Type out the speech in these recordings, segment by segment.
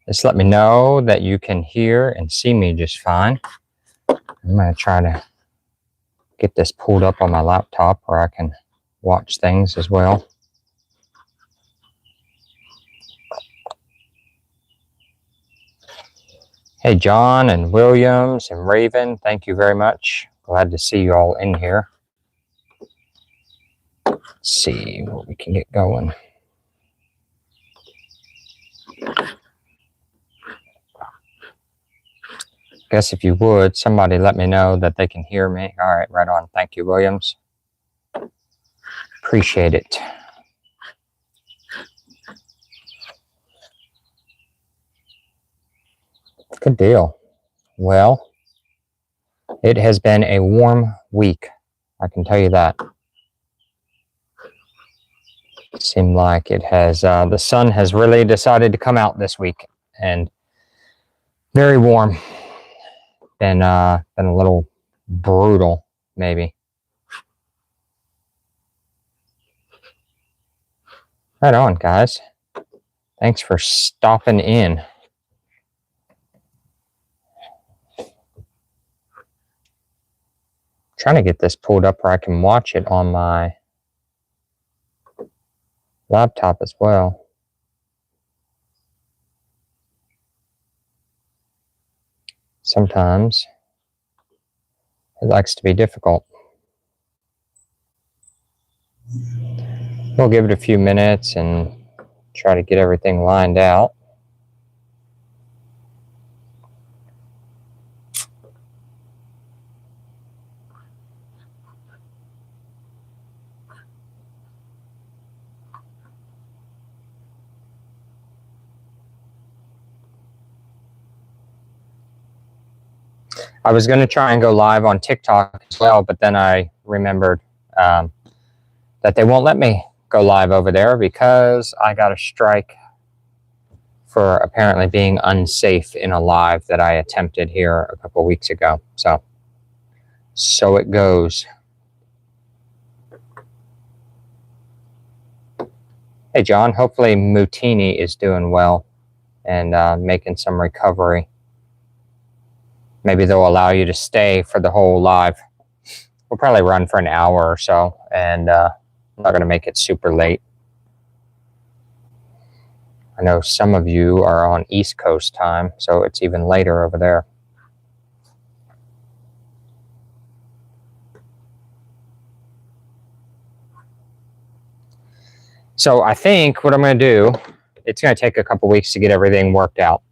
Just let me know that you can hear and see me just fine. I'm going to try to get this pulled up on my laptop where I can watch things as well. Hey, John and Williams and Raven, thank you very much. Glad to see you all in here. Let's see what we can get going. Guess if you would, somebody let me know that they can hear me. All right, right on. Thank you, Williams. Appreciate it. Good deal. Well, it has been a warm week. I can tell you that. It seemed like it has, the sun has really decided to come out this week, and very warm. Been a little brutal, maybe. Right on, guys. Thanks for stopping in. Trying to get this pulled up where I can watch it on my laptop as well. Sometimes it likes to be difficult. We'll give it a few minutes and try to get everything lined out. I was going to try and go live on TikTok as well, but then I remembered that they won't let me go live over there because I got a strike for apparently being unsafe in a live that I attempted here a couple weeks ago. So it goes. Hey, John, hopefully Mutini is doing well and making some recovery. Maybe they'll allow you to stay for the whole live. We'll probably run for an hour or so, and I'm not going to make it super late. I know some of you are on East Coast time, so it's even later over there. So I think what I'm going to do, it's going to take a couple weeks to get everything worked out.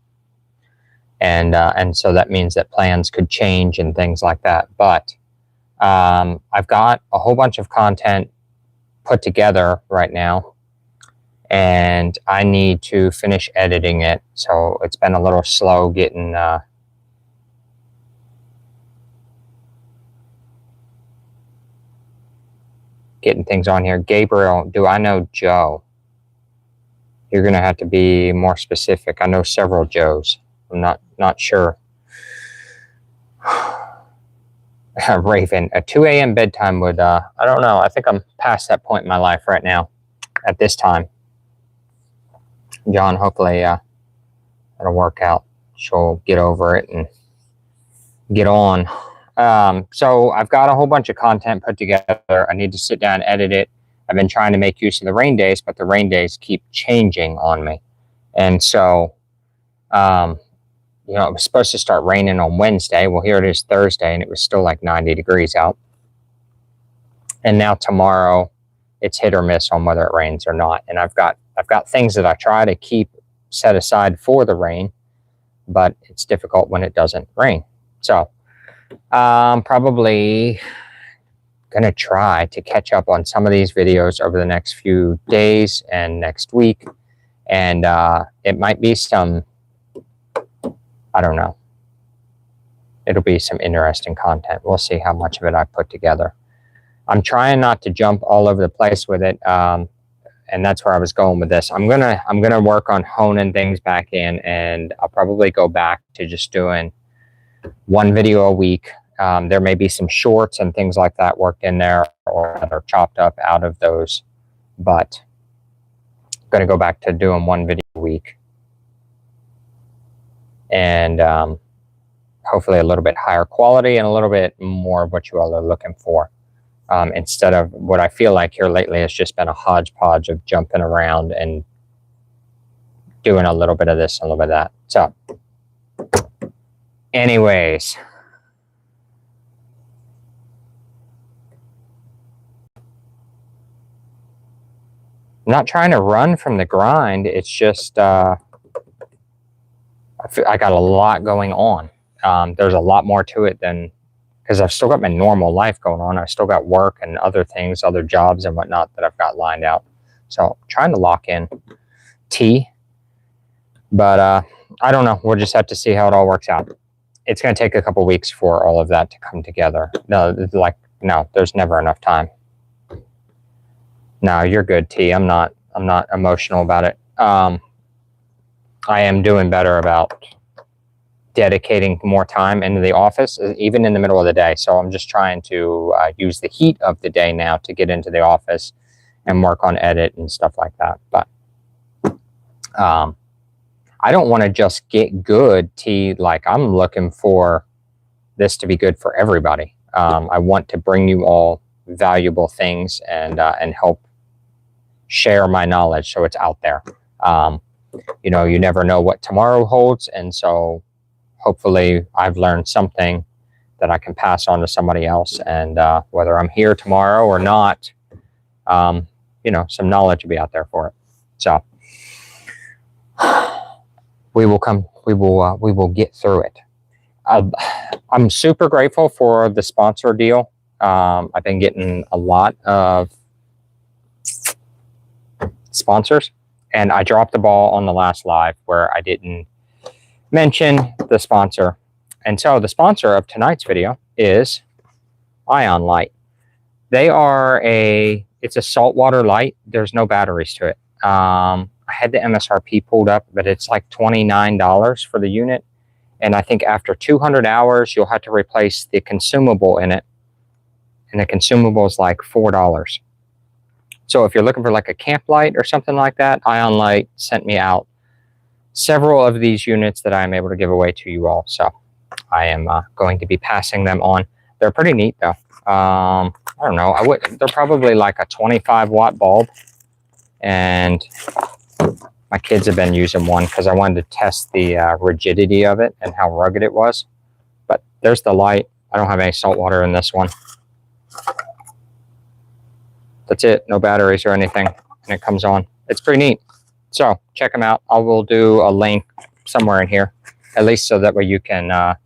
And so that means that plans could change and things like that. But I've got a whole bunch of content put together right now, and I need to finish editing it. So it's been a little slow getting things on here. Gabriel, do I know Joe? You're going to have to be more specific. I know several Joes. I'm not sure. Raven, a 2 a.m. bedtime would, I don't know. I think I'm past that point in my life right now at this time. John, hopefully it'll work out. She'll get over it and get on. So I've got a whole bunch of content put together. I need to sit down and edit it. I've been trying to make use of the rain days, but the rain days keep changing on me. And so, you know, it was supposed to start raining on Wednesday. Well, here it is Thursday, and it was still like 90 degrees out. And now tomorrow, it's hit or miss on whether it rains or not. And I've got things that I try to keep set aside for the rain, but it's difficult when it doesn't rain. So I'm probably going to try to catch up on some of these videos over the next few days and next week. And it might be some, I don't know. It'll be some interesting content. We'll see how much of it I put together. I'm trying not to jump all over the place with it, and that's where I was going with this. I'm gonna work on honing things back in, and I'll probably go back to just doing one video a week. There may be some shorts and things like that worked in there, or that are chopped up out of those, but I'm gonna go back to doing one video a week. and hopefully a little bit higher quality and a little bit more of what you all are looking for. Instead of what I feel like here lately has just been a hodgepodge of jumping around and doing a little bit of this and a little bit of that. So anyways, I'm not trying to run from the grind. It's just I got a lot going on. There's a lot more to it than, because I've still got my normal life going on. I still got work and other things, other jobs and whatnot that I've got lined out. So I'm trying to lock in tea, but I don't know. We'll just have to see how it all works out. It's going to take a couple weeks for all of that to come together. No, there's never enough time. No, you're good, T. I'm not emotional about it. I am doing better about dedicating more time into the office, even in the middle of the day. So I'm just trying to use the heat of the day now to get into the office and work on edit and stuff like that. But I don't want to just get good, T. Like, I'm looking for this to be good for everybody. I want to bring you all valuable things and help share my knowledge so it's out there. You know, you never know what tomorrow holds, and so hopefully I've learned something that I can pass on to somebody else, and whether I'm here tomorrow or not, you know, some knowledge will be out there for it. So we will get through it. I'm super grateful for the sponsor deal. I've been getting a lot of sponsors, and I dropped the ball on the last live where I didn't mention the sponsor. And so the sponsor of tonight's video is Ion Light. They are it's a saltwater light. There's no batteries to it. I had the MSRP pulled up, but it's like $29 for the unit. And I think after 200 hours, you'll have to replace the consumable in it. And the consumable is like $4. So if you're looking for like a camp light or something like that, Ion Light sent me out several of these units that I'm able to give away to you all. So I am going to be passing them on. They're pretty neat though. I don't know. They're probably like a 25 watt bulb. And my kids have been using one because I wanted to test the rigidity of it and how rugged it was. But there's the light. I don't have any salt water in this one. That's it. No batteries or anything. And it comes on. It's pretty neat. So check them out. I will do a link somewhere in here, at least so that way you can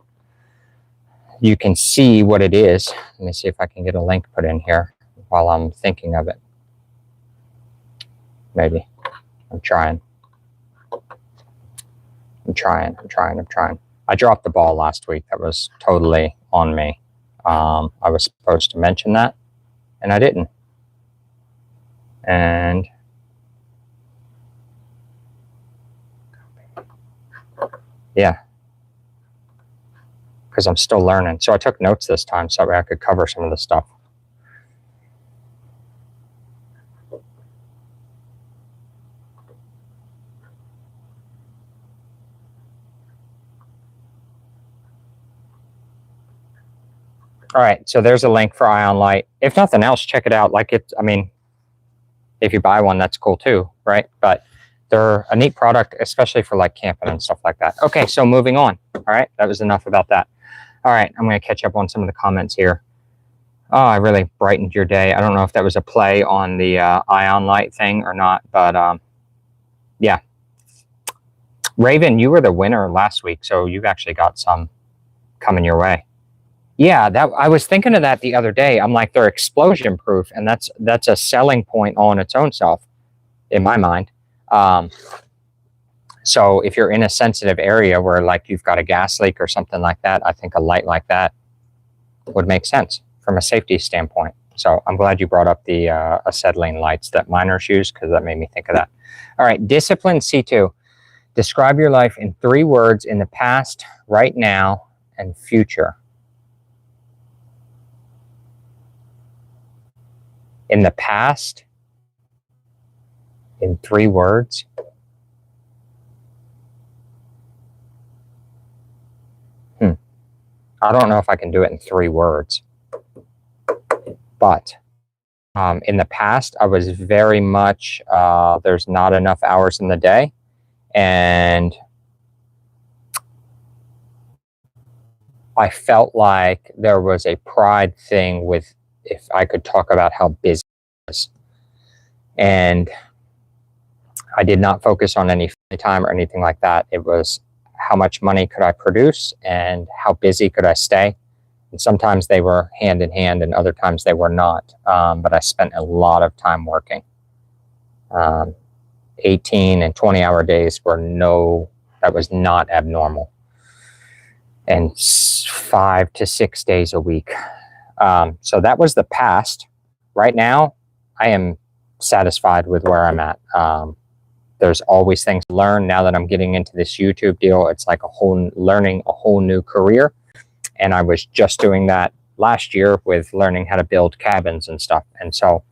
see what it is. Let me see if I can get a link put in here while I'm thinking of it. Maybe. I'm trying. I dropped the ball last week. That was totally on me. I was supposed to mention that, and I didn't. And yeah, because I'm still learning. So I took notes this time so that I could cover some of the stuff. All right, so there's a link for Ion Light. If nothing else, check it out. Like I mean, if you buy one, that's cool too, right? But they're a neat product, especially for like camping and stuff like that. Okay, so moving on. All right, that was enough about that. All right, I'm going to catch up on some of the comments here. Oh, I really brightened your day. I don't know if that was a play on the Ion Light thing or not, but yeah. Raven, you were the winner last week, so you've actually got some coming your way. Yeah, I was thinking of that the other day. I'm like, they're explosion proof, and that's a selling point all in its own self, in my mind. So if you're in a sensitive area where like you've got a gas leak or something like that, I think a light like that would make sense from a safety standpoint. So I'm glad you brought up the acetylene lights that miners use, because that made me think of that. All right, Discipline C2. Describe your life in 3 words in the past, right now, and future. In the past, in 3 words. I don't know if I can do it in 3 words, but in the past, I was very much, there's not enough hours in the day, and I felt like there was a pride thing with if I could talk about how busy I was. And I did not focus on any time or anything like that. It was how much money could I produce and how busy could I stay. And sometimes they were hand in hand and other times they were not. But I spent a lot of time working. 18 and 20-hour days that was not abnormal. And 5 to 6 days a week. So that was the past. Right now, I am satisfied with where I'm at. There's always things to learn. Now that I'm getting into this YouTube deal, it's like learning a whole new career. And I was just doing that last year with learning how to build cabins and stuff. And so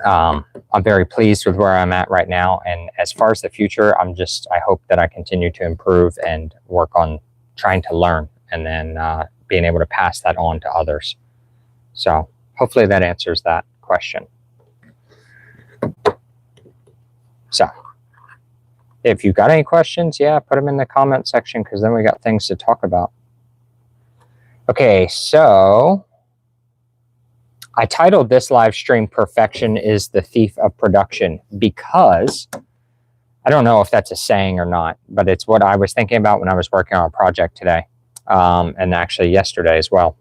I'm very pleased with where I'm at right now. And as far as the future, I hope that I continue to improve and work on trying to learn and then being able to pass that on to others. So hopefully that answers that question. So if you've got any questions, yeah, put them in the comment section because then we got things to talk about. Okay, so I titled this live stream "Perfection is the Thief of Production" because I don't know if that's a saying or not, but it's what I was thinking about when I was working on a project today, and actually yesterday as well.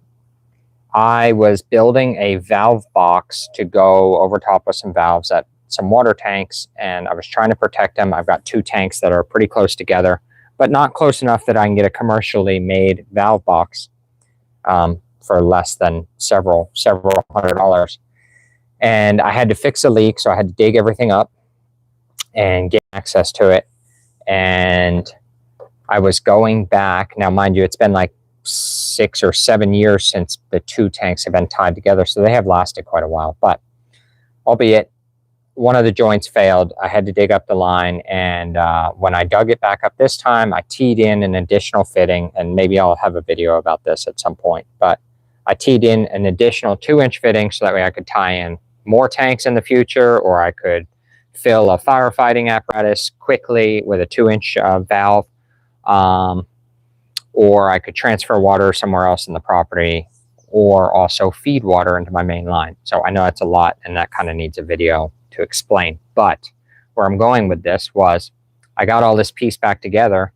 I was building a valve box to go over top of some valves at some water tanks, and I was trying to protect them. I've got 2 tanks that are pretty close together, but not close enough that I can get a commercially made valve box for less than several $100s. And I had to fix a leak, so I had to dig everything up and get access to it. And I was going back. Now, mind you, it's been like 6 or 7 years since the 2 tanks have been tied together, so they have lasted quite a while. But albeit one of the joints failed, I had to dig up the line. And when I dug it back up this time, I teed in an additional fitting, and maybe I'll have a video about this at some point. But I teed in an additional 2-inch fitting so that way I could tie in more tanks in the future, or I could fill a firefighting apparatus quickly with a 2-inch valve, or I could transfer water somewhere else in the property, or also feed water into my main line. So I know that's a lot, and that kind of needs a video to explain. But where I'm going with this was I got all this piece back together,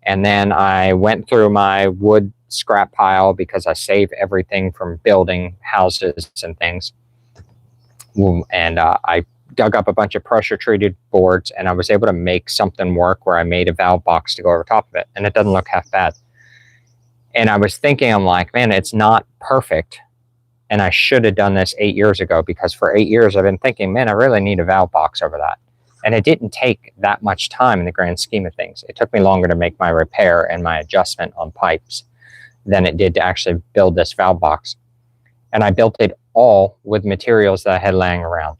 and then I went through my wood scrap pile because I save everything from building houses and things. And I dug up a bunch of pressure treated boards, and I was able to make something work where I made a valve box to go over top of it, and it doesn't look half bad. And I was thinking, I'm like, man, it's not perfect, and I should have done this 8 years ago, because for 8 years I've been thinking, man, I really need a valve box over that. And it didn't take that much time in the grand scheme of things. It took me longer to make my repair and my adjustment on pipes than it did to actually build this valve box. And I built it all with materials that I had laying around.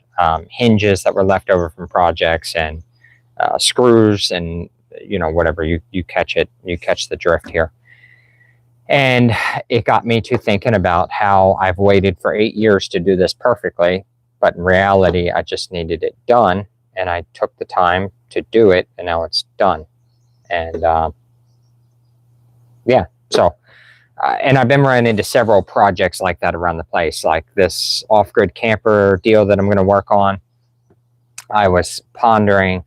Hinges that were left over from projects, and screws, and whatever. You catch it, you catch the drift here. And it got me to thinking about how I've waited for 8 years to do this perfectly, but in reality I just needed it done, and I took the time to do it, and now it's done. And yeah, so and I've been running into several projects like that around the place, like this off-grid camper deal that I'm going to work on. I was pondering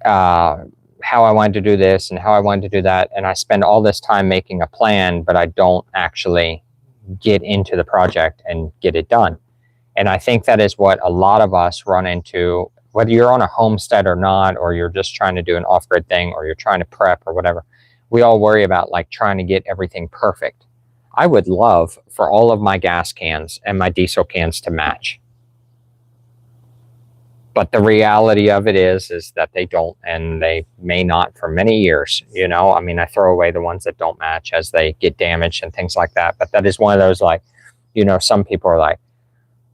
how I wanted to do this and how I wanted to do that, and I spend all this time making a plan, but I don't actually get into the project and get it done. And I think that is what a lot of us run into, whether you're on a homestead or not, or you're just trying to do an off-grid thing, or you're trying to prep or whatever. We all worry about like trying to get everything perfect. I would love for all of my gas cans and my diesel cans to match. But the reality of it is that they don't, and they may not for many years. I mean, I throw away the ones that don't match as they get damaged and things like that. But that is one of those, like, some people are like,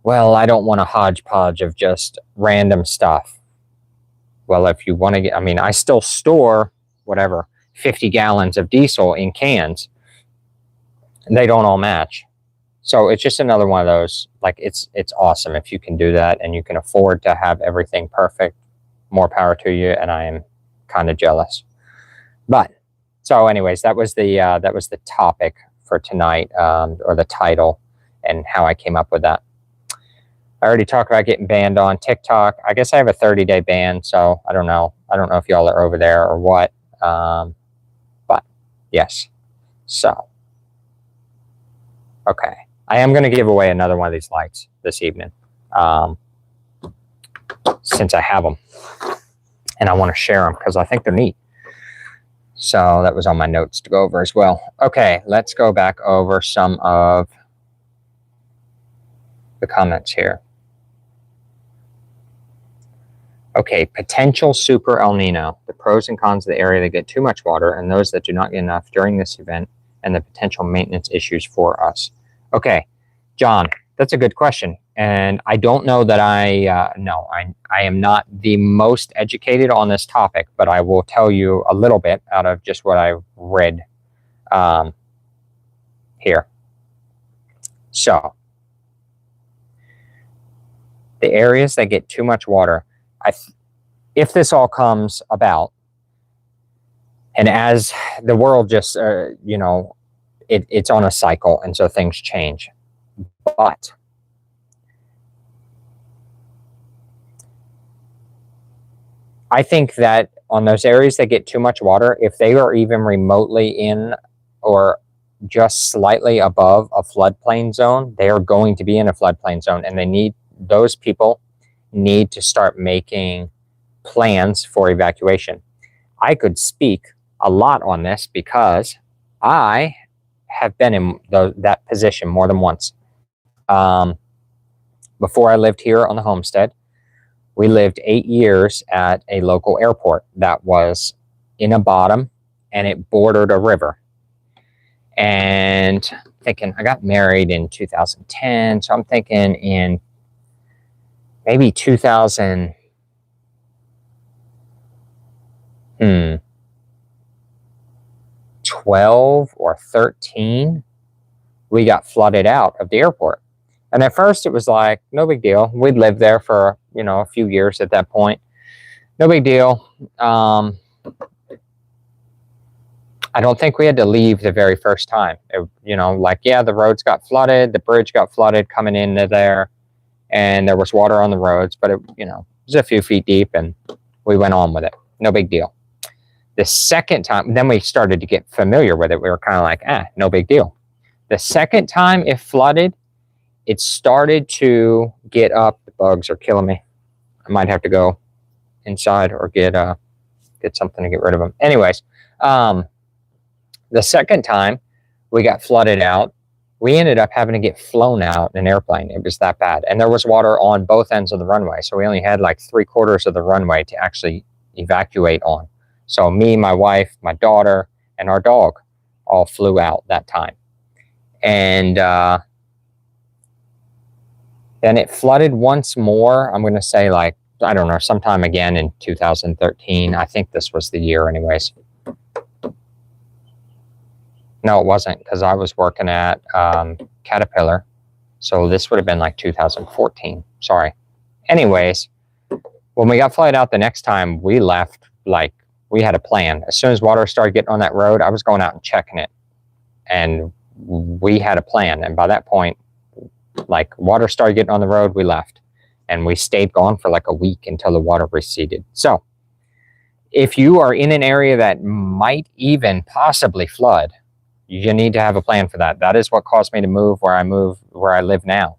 well, I don't want a hodgepodge of just random stuff. Well, if you want to get, I mean, I still store whatever 50 gallons of diesel in cans, they don't all match. So it's just another one of those, like, it's awesome if you can do that and you can afford to have everything perfect. More power to you, and I am kind of jealous. But so anyways, that was the topic for tonight, or the title, and how I came up with that. I already talked about getting banned on TikTok. I guess I have a 30-day ban, so I don't know if y'all are over there or what. But yes. So okay, I am going to give away another one of these lights this evening, since I have them, and I want to share them because I think they're neat. So that was on my notes to go over as well. Okay, let's go back over some of the comments here. Okay, potential super El Nino, the pros and cons of the area that get too much water and those that do not get enough during this event, and the potential maintenance issues for us. Okay, John, that's a good question. And I don't know that I am not the most educated on this topic, but I will tell you a little bit out of just what I read here. So, the areas that get too much water, if this all comes about, and as the world just, it's on a cycle, and so things change. But I think that on those areas that get too much water, if they are even remotely in or just slightly above a floodplain zone, they are going to be in a floodplain zone, and those people need to start making plans for evacuation. I could speak a lot on this because I have been in that position more than once. Before I lived here on the Homestead, we lived 8 years at a local airport that was in a bottom, and it bordered a river. And thinking, I got married in 2010, so I'm thinking in maybe 2012 or 13, we got flooded out of the airport. And at first it was like, no big deal. We'd lived there for, a few years at that point. No big deal. I don't think we had to leave the very first time. The roads got flooded, the bridge got flooded coming into there, and there was water on the roads, but it was a few feet deep, and we went on with it. No big deal. The second time, then we started to get familiar with it. We were kind of like, no big deal. The second time it flooded, it started to get up. The bugs are killing me. I might have to go inside or get something to get rid of them. Anyways, the second time we got flooded out, we ended up having to get flown out in an airplane. It was that bad. And there was water on both ends of the runway. So we only had like 3/4 of the runway to actually evacuate on. So me, my wife, my daughter, and our dog all flew out that time. And then it flooded once more. I'm going to say sometime again in 2013. I think this was the year anyways. No, it wasn't, because I was working at Caterpillar. So this would have been like 2014. Sorry. Anyways, when we got flooded out the next time, we left we had a plan. As soon as water started getting on that road, I was going out and checking it. And we had a plan. And by that point, water started getting on the road, we left. And we stayed gone for like a week until the water receded. So if you are in an area that might even possibly flood, you need to have a plan for that. That is what caused me to move where I live now.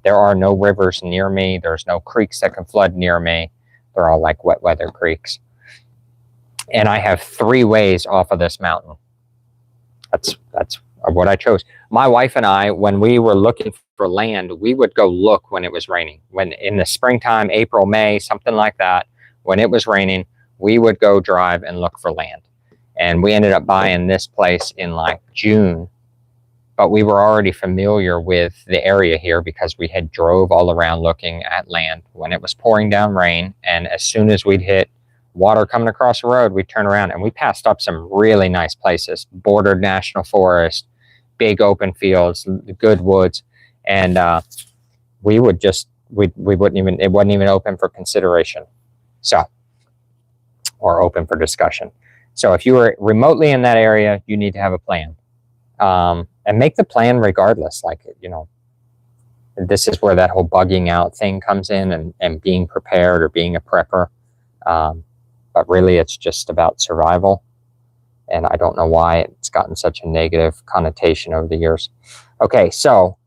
There are no rivers near me. There's no creeks that can flood near me. They're all like wet weather creeks. And I have 3 ways off of this mountain. That's what I chose. My wife and I, when we were looking for land, we would go look when it was raining. When in the springtime, April, May, something like that, when it was raining, we would go drive and look for land. And we ended up buying this place in like June. But we were already familiar with the area here because we had drove all around looking at land when it was pouring down rain. And as soon as we'd hit water coming across the road, we turn around and we passed up some really nice places, bordered national forest, big open fields, good woods. And we wouldn't even, it wasn't even open for consideration. So, or open for discussion. So if you were remotely in that area, you need to have a plan. And make the plan regardless. Like, you know, this is where that whole bugging out thing comes in, and being prepared or being a prepper. But really it's just about survival. And I don't know why it's gotten such a negative connotation over the years. Okay, so,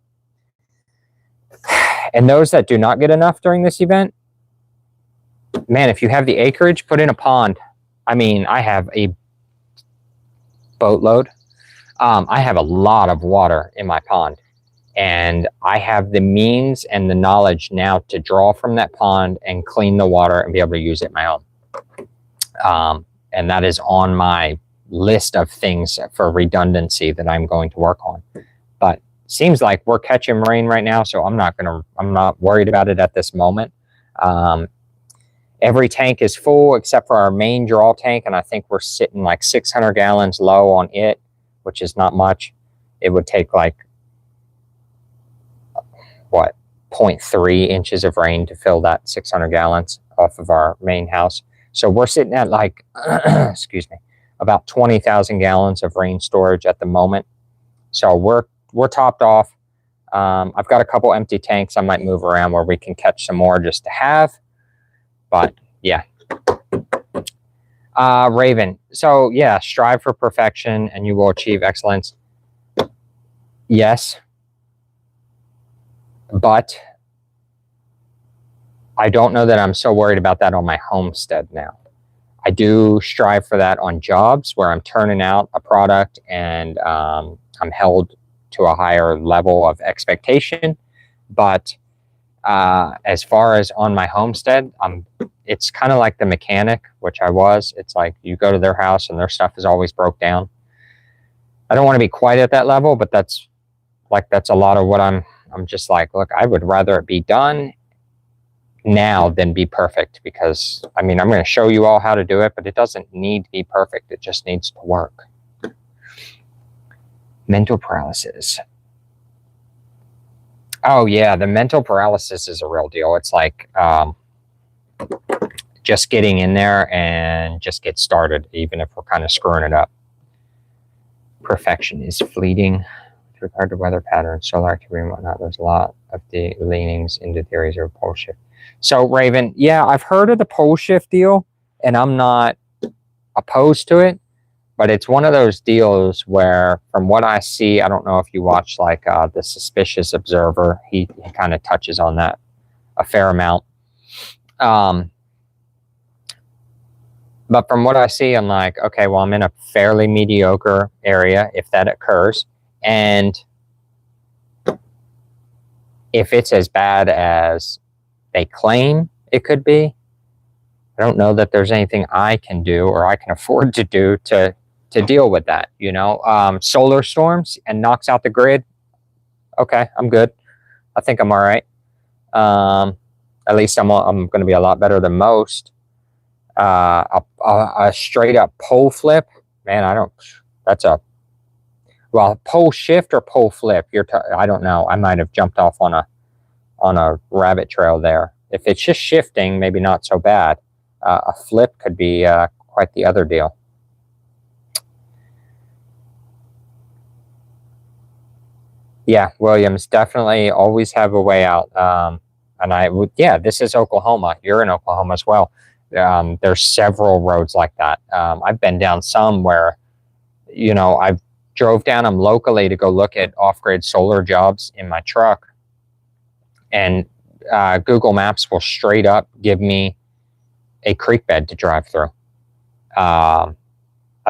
and those that do not get enough during this event, man, if you have the acreage, put in a pond. I mean, I have a boatload. I have a lot of water in my pond, and I have the means and the knowledge now to draw from that pond and clean the water and be able to use it my own. And that is on my list of things for redundancy that I'm going to work on. But seems like we're catching rain right now, so I'm not worried about it at this moment. Every tank is full except for our main draw tank, and I think we're sitting like 600 gallons low on it, which is not much. It would take like, what, 0.3 inches of rain to fill that 600 gallons off of our main house. So we're sitting at like, excuse me, about 20,000 gallons of rain storage at the moment. So we're topped off. I've got a couple empty tanks I might move around where we can catch some more just to have. But yeah. Raven. So yeah, strive for perfection and you will achieve excellence. Yes. But I don't know that I'm so worried about that on my homestead now. I do strive for that on jobs where I'm turning out a product and I'm held to a higher level of expectation. But as far as on my homestead, it's kind of like the mechanic, which I was. It's like you go to their house and their stuff is always broke down. I don't want to be quite at that level, but that's a lot of what I'm just like, look, I would rather it be done now than be perfect, because I mean, I'm going to show you all how to do it, but it doesn't need to be perfect. It just needs to work. Mental paralysis. Oh yeah, the mental paralysis is a real deal. It's like just getting in there and just get started, even if we're kind of screwing it up. Perfection is fleeting with regard to weather patterns, solar activity and whatnot. There's a lot of the leanings into theories of pole shift. So Raven, yeah, I've heard of the pole shift deal, and I'm not opposed to it. But it's one of those deals where, from what I see, I don't know if you watch like the Suspicious Observer. He kind of touches on that a fair amount. But from what I see, I'm like, okay, well, I'm in a fairly mediocre area if that occurs. And if it's as bad as they claim it could be, I don't know that there's anything I can do or I can afford to do to deal with that, you know. Solar storms and knocks out the grid. Okay, I'm good. I think I'm all right. At least I'm going to be a lot better than most. A straight up pole flip, man. Well, pole shift or pole flip. I don't know. I might have jumped off on a rabbit trail there. If it's just shifting, maybe not so bad. A flip could be quite the other deal. Yeah, Williams, definitely always have a way out. And I would, yeah, this is Oklahoma. You're in Oklahoma as well. There's several roads like that. I've been down some where, you know, I drove down them locally to go look at off-grid solar jobs in my truck. And Google Maps will straight up give me a creek bed to drive through. I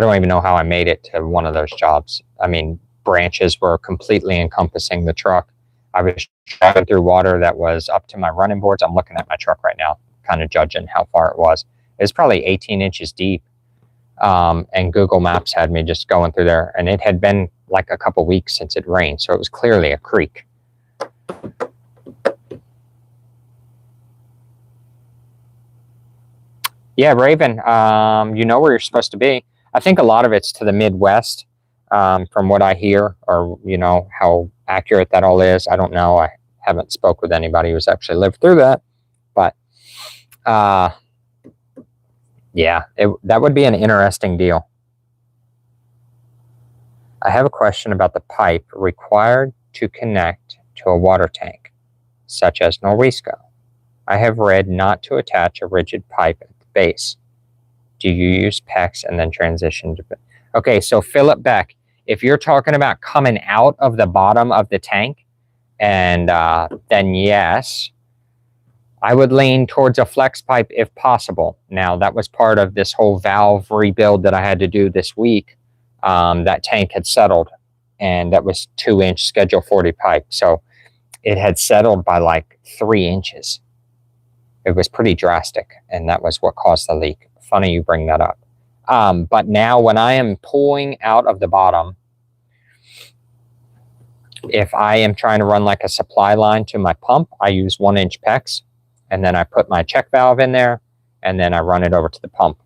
don't even know how I made it to one of those jobs. I mean, branches were completely encompassing the truck. I was driving through water that was up to my running boards. I'm looking at my truck right now, kind of judging how far it was. It was probably 18 inches deep. And Google Maps had me just going through there. And it had been like a couple weeks since it rained. So it was clearly a creek. Yeah, Raven, you know where you're supposed to be. I think a lot of it's to the Midwest, from what I hear, or, you know, how accurate that all is. I don't know. I haven't spoke with anybody who's actually lived through that. But, yeah, that would be an interesting deal. I have a question about the pipe required to connect to a water tank, such as Norwisco. I have read not to attach a rigid pipe at the base. Do you use PEX and then transition to... Okay, so Philip Beck, if you're talking about coming out of the bottom of the tank, and then yes, I would lean towards a flex pipe if possible. Now, that was part of this whole valve rebuild that I had to do this week. That tank had settled, and that was 2-inch Schedule 40 pipe. So it had settled by like 3 inches. It was pretty drastic, and that was what caused the leak. Funny you bring that up. But now when I am pulling out of the bottom, if I am trying to run like a supply line to my pump, I use 1-inch PEX, and then I put my check valve in there, and then I run it over to the pump.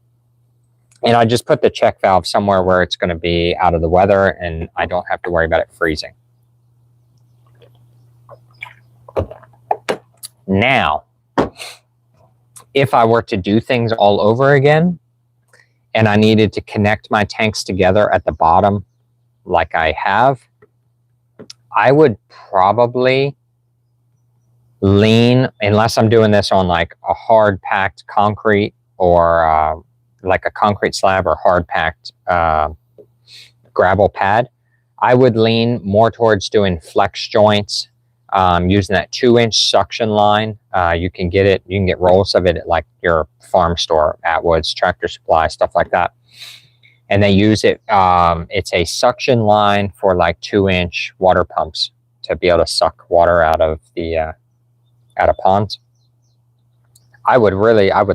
And I just put the check valve somewhere where it's going to be out of the weather, and I don't have to worry about it freezing. Now, if I were to do things all over again, and I needed to connect my tanks together at the bottom like I have, I would probably lean, unless I'm doing this on like a hard packed concrete, or like a concrete slab or hard packed gravel pad, I would lean more towards doing flex joints, using that 2-inch suction line. You can get rolls of it at like your farm store, Atwood's, Tractor Supply, stuff like that. And they use it, it's a suction line for like 2-inch water pumps to be able to suck water out of ponds. I would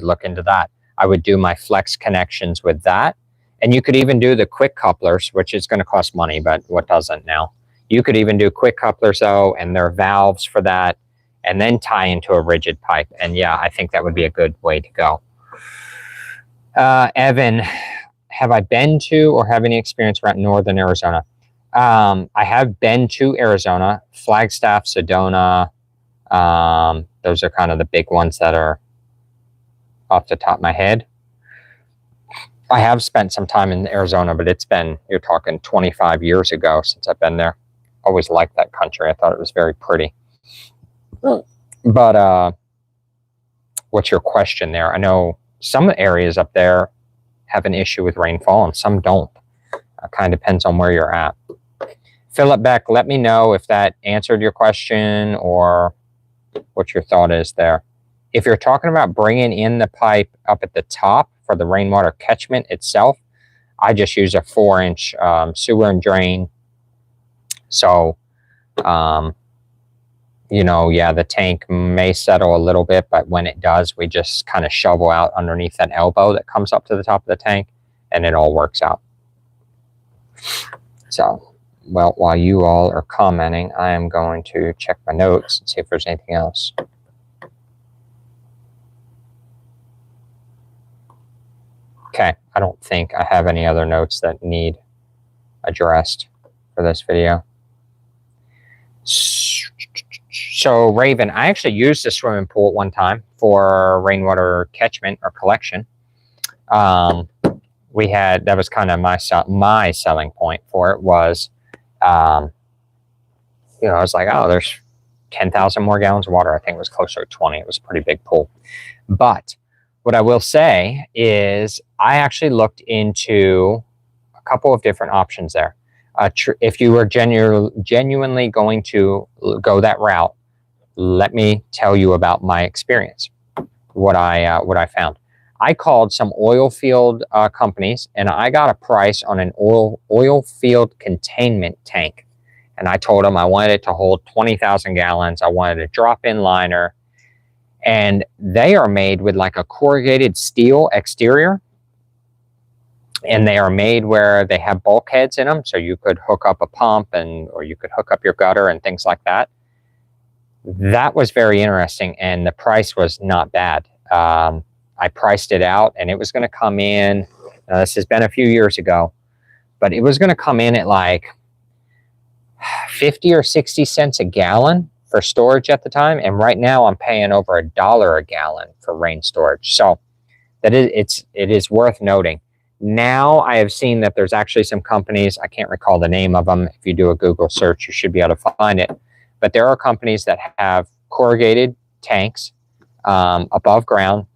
look into that. I would do my flex connections with that. And you could even do the quick couplers, which is going to cost money, but what doesn't now? You could even do quick couplers though, and there are valves for that, and then tie into a rigid pipe. And yeah, I think that would be a good way to go. Evan, have I been to or have any experience around northern Arizona? I have been to Arizona, Flagstaff, Sedona. Those are kind of the big ones that are off the top of my head. I have spent some time in Arizona, but it's been, you're talking 25 years ago since I've been there. Always liked that country. I thought it was very pretty. But what's your question there? I know some areas up there have an issue with rainfall and some don't. It kind of depends on where you're at. Philip Beck, let me know if that answered your question or what your thought is there. If you're talking about bringing in the pipe up at the top for the rainwater catchment itself, I just use a 4-inch sewer and drain. So, you know, yeah, the tank may settle a little bit, but when it does, we just kind of shovel out underneath that elbow that comes up to the top of the tank, and it all works out. So, well, while you all are commenting, I am going to check my notes and see if there's anything else. Okay, I don't think I have any other notes that need addressed for this video. So, Raven, I actually used a swimming pool at one time for rainwater catchment or collection. That was kind of my selling point for it was, you know, I was like, oh, there's 10,000 more gallons of water. I think it was closer to 20. It was a pretty big pool. But what I will say is I actually looked into a couple of different options there. If you were genuinely going to go that route, let me tell you about my experience, what I found. I called some oil field companies, and I got a price on an oil field containment tank. And I told them I wanted it to hold 20,000 gallons. I wanted a drop-in liner. And they are made with like a corrugated steel exterior. And they are made where they have bulkheads in them. So you could hook up a pump or you could hook up your gutter and things like that. That was very interesting. And the price was not bad. I priced it out, and it was going to come in, this has been a few years ago, but it was going to come in at like 50 or 60 cents a gallon for storage at the time. And right now I'm paying over $1 a gallon for rain storage. So it is worth noting. Now I have seen that there's actually some companies, I can't recall the name of them. If you do a Google search, you should be able to find it. But there are companies that have corrugated tanks above ground.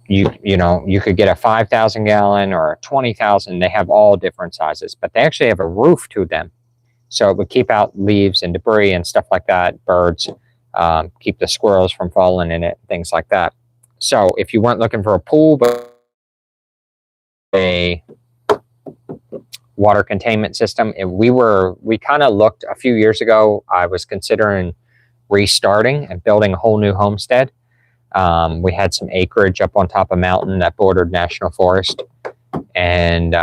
You know, you could get a 5,000 gallon or a 20,000. They have all different sizes, but they actually have a roof to them. So it would keep out leaves and debris and stuff like that, birds, keep the squirrels from falling in it, things like that. So if you weren't looking for a pool, but a water containment system, we kind of looked a few years ago. I was considering restarting and building a whole new homestead. We had some acreage up on top of a mountain that bordered national forest, and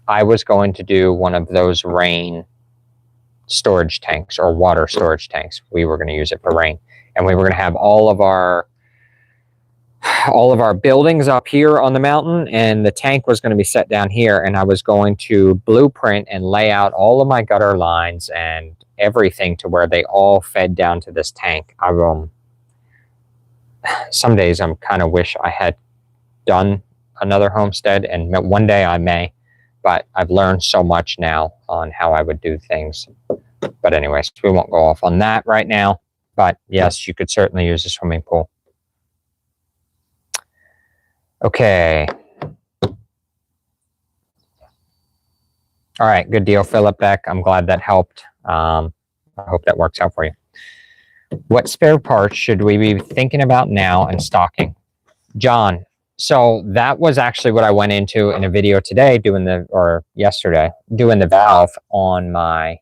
I was going to do one of those rain storage tanks or water storage tanks. We were going to use it for rain, and we were going to have all of our buildings up here on the mountain, and the tank was going to be set down here, and I was going to blueprint and lay out all of my gutter lines and everything to where they all fed down to this tank. Some days I'm kind of wish I had done another homestead, and one day I may, but I've learned so much now on how I would do things. But anyways, we won't go off on that right now. But yes, you could certainly use a swimming pool. Okay. All right, good deal, Philip Beck. I'm glad that helped. I hope that works out for you. What spare parts should we be thinking about now and stocking? John, so that was actually what I went into in a video today yesterday, doing the valve on my,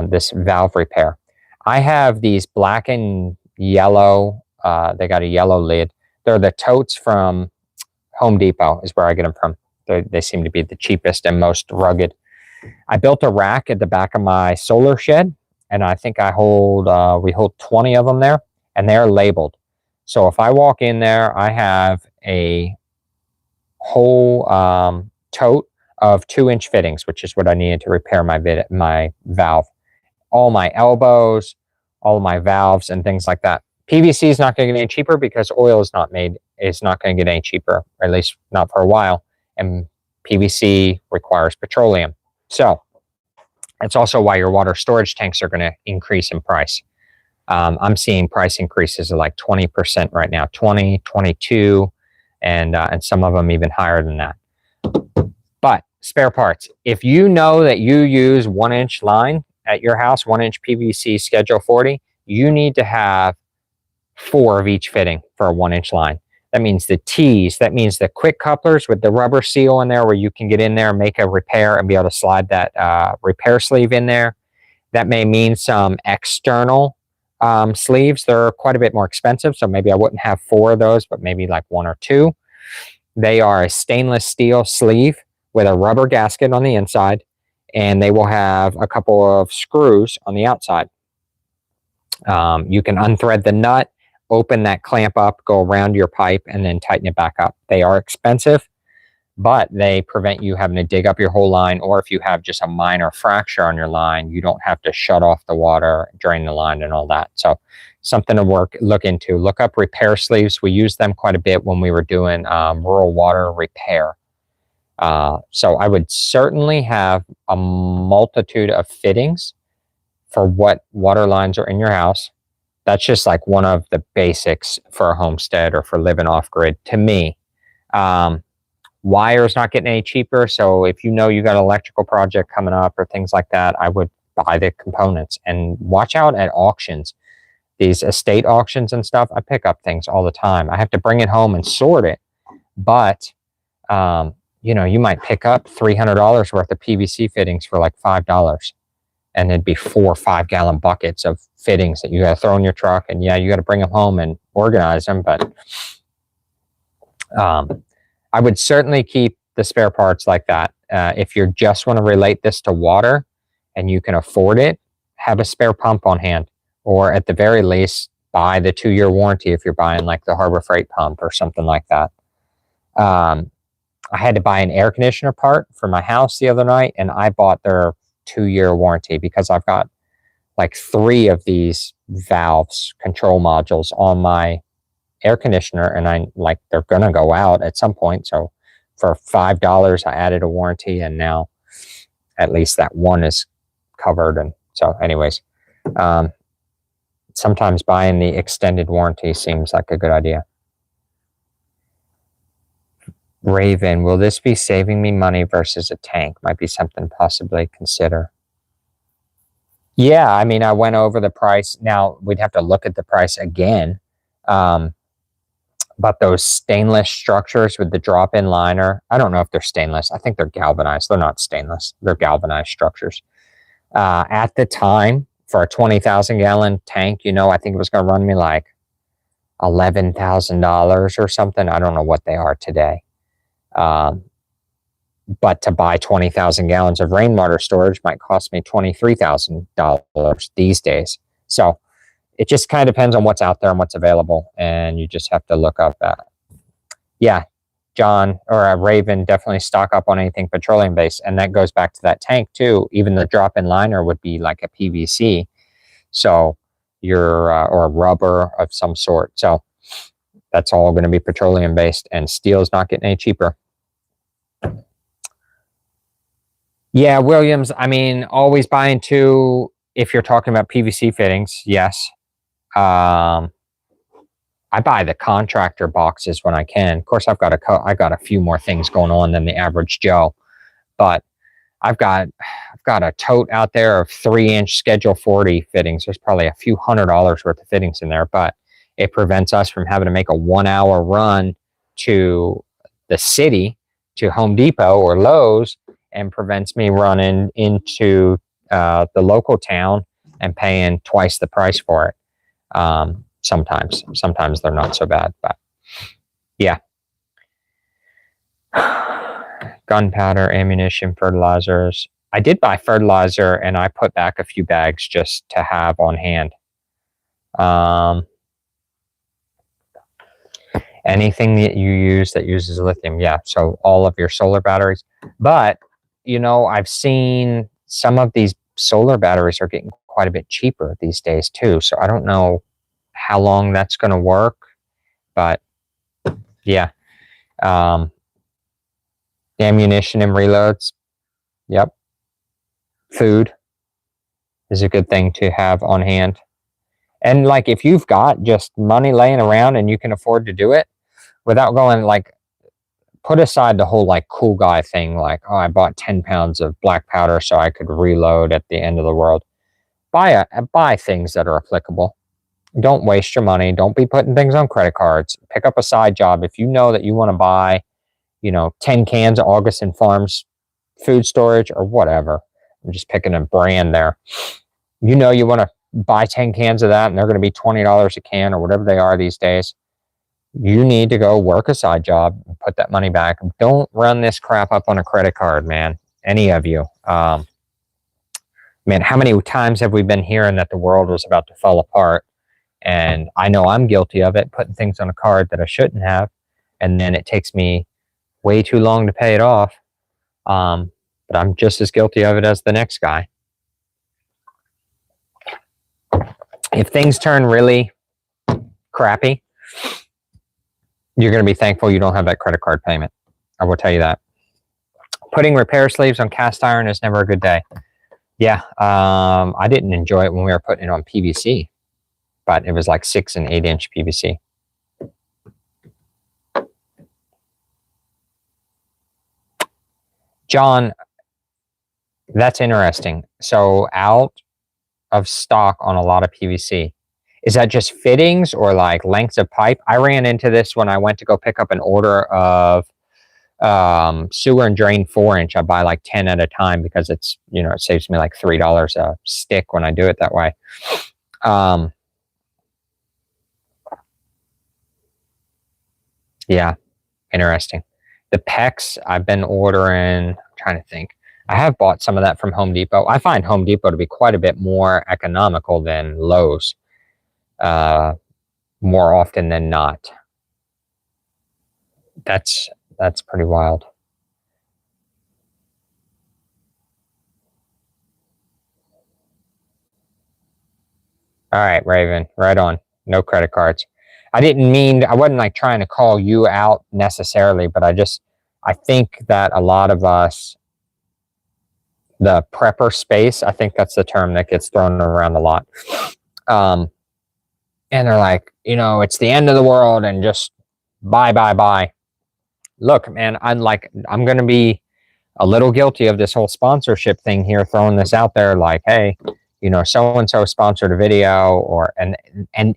this valve repair. I have these black and yellow, they got a yellow lid. They're the totes from Home Depot is where I get them from. They seem to be the cheapest and most rugged. I built a rack at the back of my solar shed, and I think we hold 20 of them there, and they're labeled. So if I walk in there, I have a whole tote of 2-inch fittings, which is what I needed to repair my valve. All my elbows, all my valves, and things like that. PVC is not going to get any cheaper because oil is not going to get any cheaper, or at least not for a while. And PVC requires petroleum. So that's also why your water storage tanks are going to increase in price. I'm seeing price increases of like 20% right now, 20, 22, and some of them even higher than that. But spare parts, if you know that you use 1-inch line at your house, 1-inch PVC Schedule 40, you need to have 4 of each fitting for a 1-inch line. That means the T's, that means the quick couplers with the rubber seal in there where you can get in there and make a repair and be able to slide that repair sleeve in there. That may mean some external sleeves. They're quite a bit more expensive, so maybe I wouldn't have 4 of those, but maybe like 1 or 2. They are a stainless steel sleeve with a rubber gasket on the inside, and they will have a couple of screws on the outside. You can unthread the nut, open that clamp up, go around your pipe, and then tighten it back up. They are expensive, but they prevent you having to dig up your whole line, or if you have just a minor fracture on your line, you don't have to shut off the water, drain the line, and all that. So something to look into. Look up repair sleeves. We used them quite a bit when we were doing rural water repair. So I would certainly have a multitude of fittings for what water lines are in your house. That's just like one of the basics for a homestead or for living off grid to me. Wire's not getting any cheaper, so if you know you got an electrical project coming up or things like that, I would buy the components and watch out at auctions. These estate auctions and stuff, I pick up things all the time. I have to bring it home and sort it, but you know, you might pick up $300 worth of PVC fittings for like $5, and it'd be 4 or 5 gallon buckets of fittings that you got to throw in your truck, and yeah, you got to bring them home and organize them. But I would certainly keep the spare parts like that. If you just want to relate this to water and you can afford it, have a spare pump on hand, or at the very least, buy the 2-year warranty if you're buying like the Harbor Freight pump or something like that. I had to buy an air conditioner part for my house the other night, and I bought their 2-year warranty because I've got like 3 of these valves, control modules on my air conditioner, and they're gonna go out at some point. So for $5, I added a warranty, and now at least that one is covered. And so, anyways, sometimes buying the extended warranty seems like a good idea. Raven, will this be saving me money versus a tank? Might be something possibly consider. Yeah, I mean, I went over the price. Now, we'd have to look at the price again. But those stainless structures with the drop-in liner, I don't know if they're stainless. I think they're galvanized. They're not stainless. They're galvanized structures. At the time, for a 20,000-gallon tank, I think it was going to run me like $11,000 or something. I don't know what they are today. But to buy 20,000 gallons of rainwater storage might cost me $23,000 these days. So it just kind of depends on what's out there and what's available, and you just have to look up that. Yeah, John or Raven, definitely stock up on anything petroleum based, and that goes back to that tank too. Even the drop-in liner would be like a PVC, so or a rubber of some sort. So that's all going to be petroleum based, and steel's not getting any cheaper. Yeah, Williams, I mean, always buying 2 if you're talking about PVC fittings, yes. I buy the contractor boxes when I can. Of course, I've got a few more things going on than the average Joe, but I've got a tote out there of 3-inch Schedule 40 fittings. There's probably a few $100s worth of fittings in there, but it prevents us from having to make a 1-hour run to the city, to Home Depot or Lowe's, and prevents me running into the local town and paying twice the price for it. Sometimes they're not so bad, but yeah. Gunpowder, ammunition, fertilizers. I did buy fertilizer, and I put back a few bags just to have on hand. Anything that you use that uses lithium, yeah. So all of your solar batteries, but I've seen some of these solar batteries are getting quite a bit cheaper these days too. So I don't know how long that's going to work, but yeah. Ammunition and reloads. Yep. Food is a good thing to have on hand. And like, if you've got just money laying around and you can afford to do it without going like, put aside the whole like cool guy thing, like, oh, I bought 10 pounds of black powder so I could reload at the end of the world. Buy things that are applicable. Don't waste your money. Don't be putting things on credit cards. Pick up a side job. If you know that you want to buy, 10 cans of Augustin Farms food storage or whatever. I'm just picking a brand there. You want to buy 10 cans of that, and they're going to be $20 a can or whatever they are these days. You need to go work a side job and put that money back. Don't run this crap up on a credit card, man. Any of you. Man, how many times have we been hearing that the world was about to fall apart? And I know I'm guilty of it, putting things on a card that I shouldn't have. And then it takes me way too long to pay it off. But I'm just as guilty of it as the next guy. If things turn really crappy, you're going to be thankful you don't have that credit card payment. I will tell you that. Putting repair sleeves on cast iron is never a good day. Yeah, I didn't enjoy it when we were putting it on PVC, but it was like 6 and 8-inch PVC. John, that's interesting. So out of stock on a lot of PVC. Is that just fittings or like lengths of pipe? I ran into this when I went to go pick up an order of sewer and drain 4-inch. I buy like 10 at a time because it's, it saves me like $3 a stick when I do it that way. Yeah, interesting. The PEX I've been ordering, I'm trying to think. I have bought some of that from Home Depot. I find Home Depot to be quite a bit more economical than Lowe's. more often than not. That's pretty wild. All right, Raven, right on. No credit cards. I wasn't like trying to call you out necessarily, but I think that a lot of us, the prepper space, I think that's the term that gets thrown around a lot. And they're like, it's the end of the world and just buy. Look, man, I'm going to be a little guilty of this whole sponsorship thing here, throwing this out there like, hey, so-and-so sponsored a video and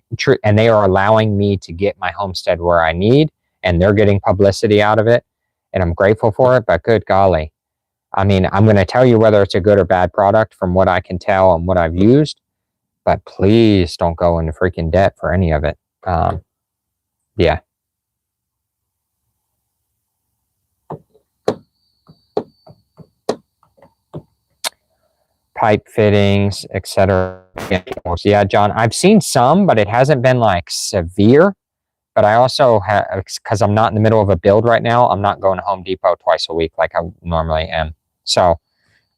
they are allowing me to get my homestead where I need, and they're getting publicity out of it. And I'm grateful for it, but good golly. I mean, I'm going to tell you whether it's a good or bad product from what I can tell and what I've used, but please don't go into freaking debt for any of it. Yeah. Pipe fittings, etc. Yeah, John, I've seen some, but it hasn't been like severe. But I also have, because I'm not in the middle of a build right now, I'm not going to Home Depot twice a week like I normally am. So,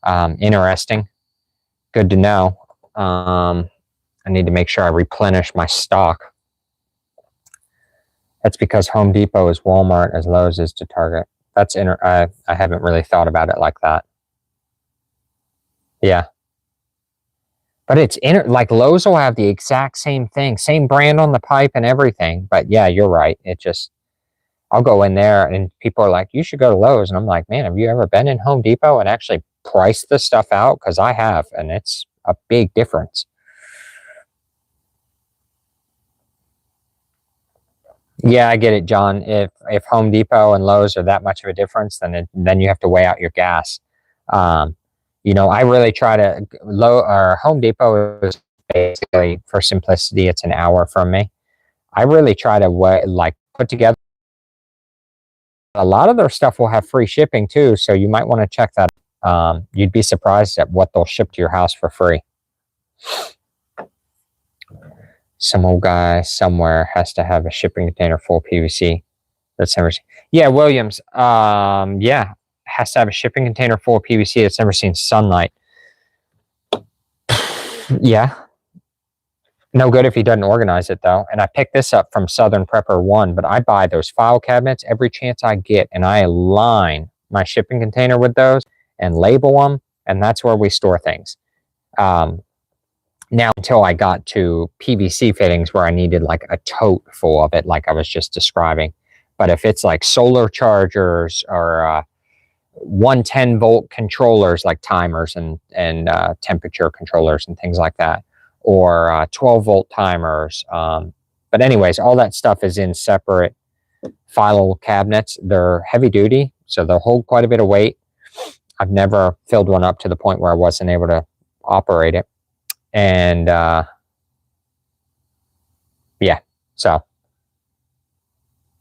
interesting. Good to know. I need to make sure I replenish my stock. That's because Home Depot is Walmart as Lowe's is to Target. I haven't really thought about it like that. Yeah. But it's like Lowe's will have the exact same thing, same brand on the pipe and everything. But yeah, you're right. I'll go in there and people are like, you should go to Lowe's. And I'm like, man, have you ever been in Home Depot and actually priced this stuff out? Because I have, and it's a big difference. Yeah, I get it, John. If Home Depot and Lowe's are that much of a difference, then you have to weigh out your gas. I really try to Home Depot is basically, for simplicity, it's an hour from me. I really try to put together. A lot of their stuff will have free shipping too, so you might want to check that. You'd be surprised at what they'll ship to your house for free. Some old guy somewhere has to have a shipping container full of PVC. That's never seen. Yeah, Williams. Yeah, has to have a shipping container full of PVC that's never seen sunlight. Yeah. No good if he doesn't organize it, though. And I picked this up from Southern Prepper 1, but I buy those file cabinets every chance I get, and I align my shipping container with those and label them, and that's where we store things. Now, until I got to PVC fittings where I needed like a tote full of it, like I was just describing. But if it's like solar chargers or 110-volt controllers like timers and temperature controllers and things like that, or 12-volt timers. But anyways, all that stuff is in separate file cabinets. They're heavy duty, so they'll hold quite a bit of weight. I've never filled one up to the point where I wasn't able to operate it. And yeah, so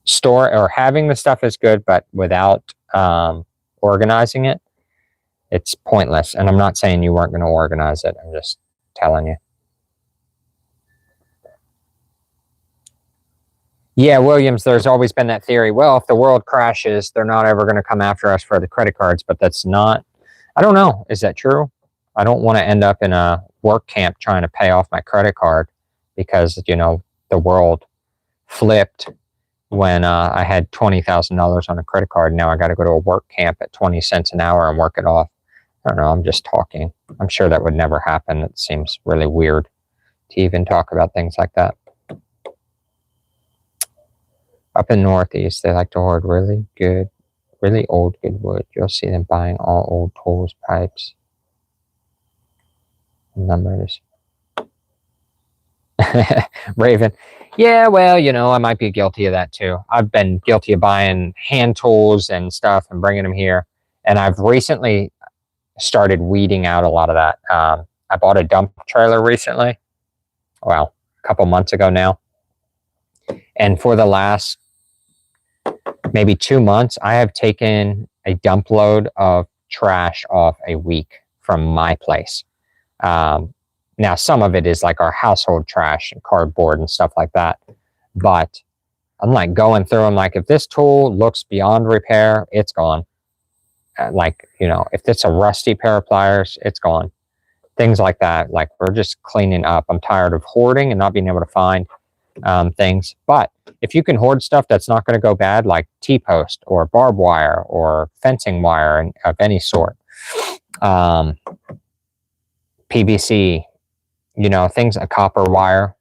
store or having the stuff is good, but without organizing it, it's pointless. And I'm not saying you weren't going to organize it. I'm just telling you. Yeah, Williams, there's always been that theory. Well, if the world crashes, they're not ever going to come after us for the credit cards, but that's not, I don't know. Is that true? I don't want to end up in a work camp trying to pay off my credit card because, the world flipped when I had $20,000 on a credit card. Now I got to go to a work camp at 20 cents an hour and work it off. I don't know. I'm just talking. I'm sure that would never happen. It seems really weird to even talk about things like that. Up in Northeast, they like to hoard really old good wood. You'll see them buying all old tools, pipes, numbers. Raven. Yeah, well, I might be guilty of that too. I've been guilty of buying hand tools and stuff and bringing them here. And I've recently started weeding out a lot of that. I bought a dump trailer recently. Well, a couple months ago now. And for the last maybe 2 months, I have taken a dump load of trash off a week from my place. Now, some of it is like our household trash and cardboard and stuff like that. But I'm like going through them, like if this tool looks beyond repair, it's gone. Like, you know, if it's a rusty pair of pliers, it's gone. Things like that. Like we're just cleaning up. I'm tired of hoarding and not being able to find things. But if you can hoard stuff that's not going to go bad, like T-post or barbed wire or fencing wire of any sort, PVC, you know, things, a copper wire,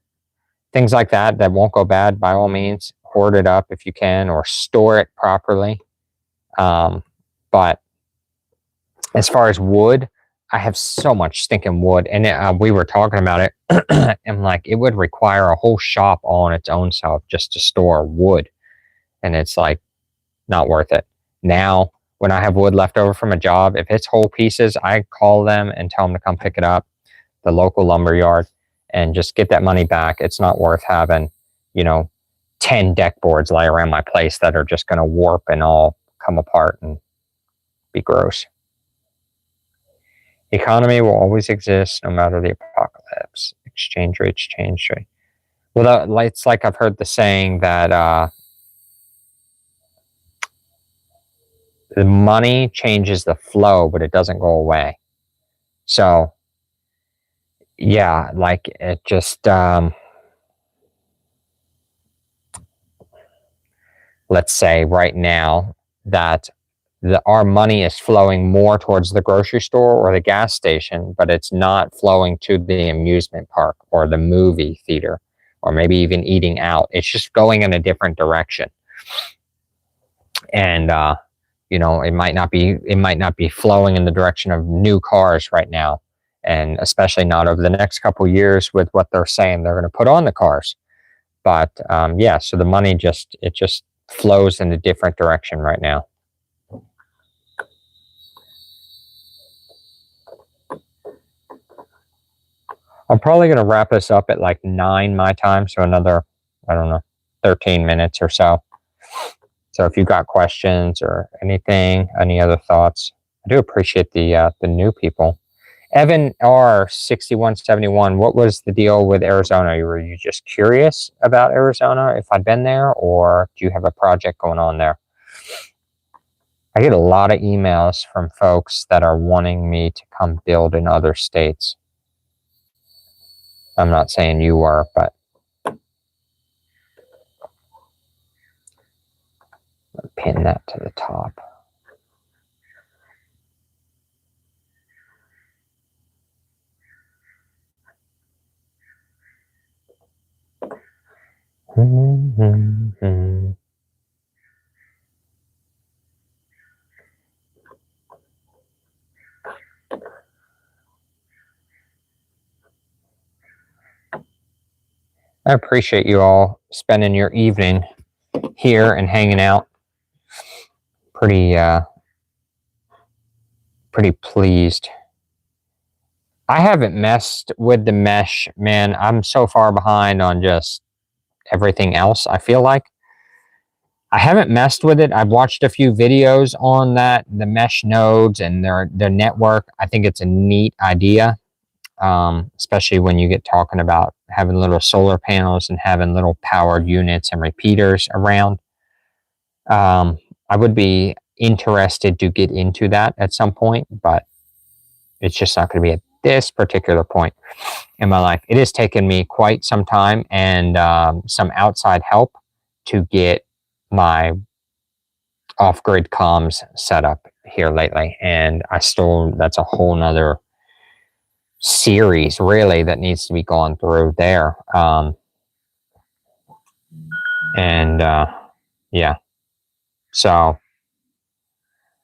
things like that that won't go bad, by all means, hoard it up if you can, or store it properly. But as far as wood, I have so much stinking wood, and we were talking about it, and like it would require a whole shop all on its own self just to store wood, and it's like not worth it. Now, when I have wood left over from a job, if it's whole pieces, I call them and tell them to come pick it up, the local lumber yard, and just get that money back. It's not worth having, you know, 10 deck boards lie around my place that are just going to warp and all come apart and be gross. Economy will always exist no matter the apocalypse. Exchange rates change. Well, it's like I've heard the saying that the money changes the flow, but it doesn't go away. So, yeah, like it just, let's say right now that our money is flowing more towards the grocery store or the gas station, but it's not flowing to the amusement park or the movie theater, or maybe even eating out. It's just going in a different direction. And, you know, it might not be flowing in the direction of new cars right now. And especially not over the next couple of years with what they're saying they're going to put on the cars. But, yeah, so the money just flows in a different direction right now. I'm probably going to wrap this up at like 9 my time. So another, I don't know, 13 minutes or so. So if you've got questions or anything, any other thoughts, I do appreciate the new people. Evan R 6171, what was the deal with Arizona? Were you just curious about Arizona, if I'd been there, or do you have a project going on there? I get a lot of emails from folks that are wanting me to come build in other states. I'm not saying you are, but pin that to the top. I appreciate you all spending your evening here and hanging out. Pretty pleased. I haven't messed with the mesh, man. I'm so far behind on just everything else, I feel like. I haven't messed with it. I've watched a few videos on that, the mesh nodes and their network. I think it's a neat idea, especially when you get talking about having little solar panels and having little powered units and repeaters around. I would be interested to get into that at some point, but it's just not going to be at this particular point in my life. It has taken me quite some time and some outside help to get my off-grid comms set up here lately. And that's a whole nother series really that needs to be gone through there. Yeah. So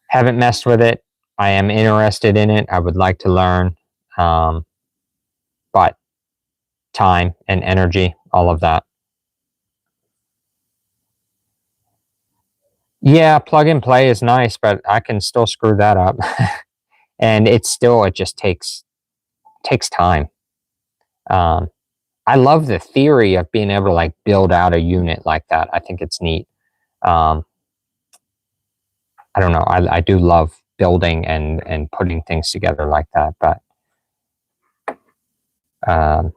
haven't messed with it. I am interested in it. I would like to learn. But time and energy, all of that. Yeah, plug and play is nice, but I can still screw that up. And it just takes time. I love the theory of being able to like build out a unit like that. I think it's neat. I don't know. I do love building and putting things together like that, but Yeah.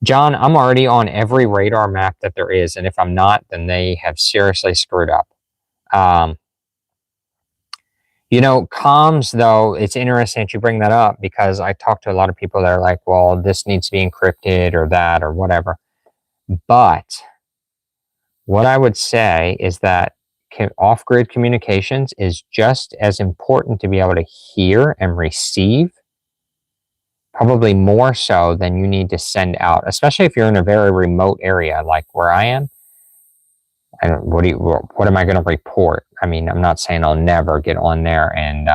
John, I'm already on every radar map that there is, and if I'm not, then they have seriously screwed up. Comms, though, it's interesting that you bring that up because I talk to a lot of people that are like, well, this needs to be encrypted or that or whatever. But what I would say is that off-grid communications is just as important to be able to hear and receive, probably more so than you need to send out, especially if you're in a very remote area like where I am. What am I going to report? I mean, I'm not saying I'll never get on there and